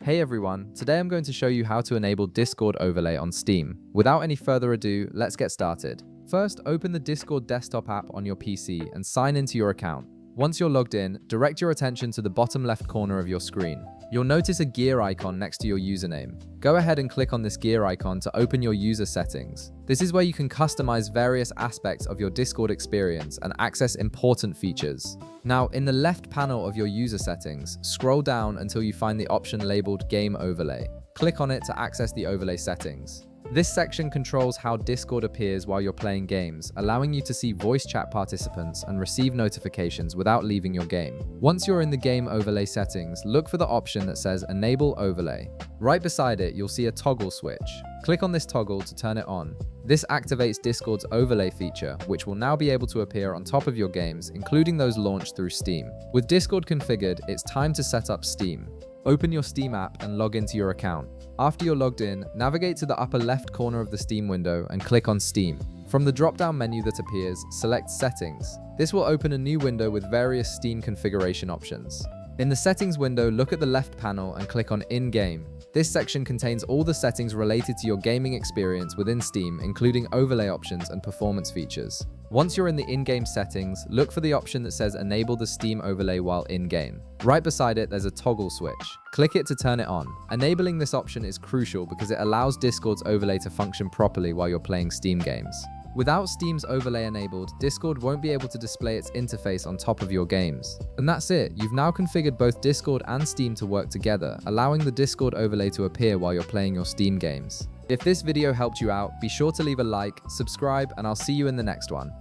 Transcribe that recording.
Hey everyone, today I'm going to show you how to enable Discord overlay on Steam. Without any further ado, let's get started. First, open the Discord desktop app on your PC and sign into your account. Once you're logged in, direct your attention to the bottom left corner of your screen. You'll notice a gear icon next to your username. Go ahead and click on this gear icon to open your user settings. This is where you can customize various aspects of your Discord experience and access important features. Now, in the left panel of your user settings, scroll down until you find the option labeled Game Overlay. Click on it to access the overlay settings. This section controls how Discord appears while you're playing games, allowing you to see voice chat participants and receive notifications without leaving your game. Once you're in the game overlay settings, look for the option that says Enable Overlay. Right beside it, you'll see a toggle switch. Click on this toggle to turn it on. This activates Discord's overlay feature, which will now be able to appear on top of your games, including those launched through Steam. With Discord configured, it's time to set up Steam. Open your Steam app and log into your account. After you're logged in, navigate to the upper left corner of the Steam window and click on Steam. From the drop-down menu that appears, select Settings. This will open a new window with various Steam configuration options. In the Settings window, look at the left panel and click on In-Game. This section contains all the settings related to your gaming experience within Steam, including overlay options and performance features. Once you're in the in-game settings, look for the option that says Enable the Steam overlay while in-game. Right beside it, there's a toggle switch. Click it to turn it on. Enabling this option is crucial because it allows Discord's overlay to function properly while you're playing Steam games. Without Steam's overlay enabled, Discord won't be able to display its interface on top of your games. And that's it, you've now configured both Discord and Steam to work together, allowing the Discord overlay to appear while you're playing your Steam games. If this video helped you out, be sure to leave a like, subscribe, and I'll see you in the next one.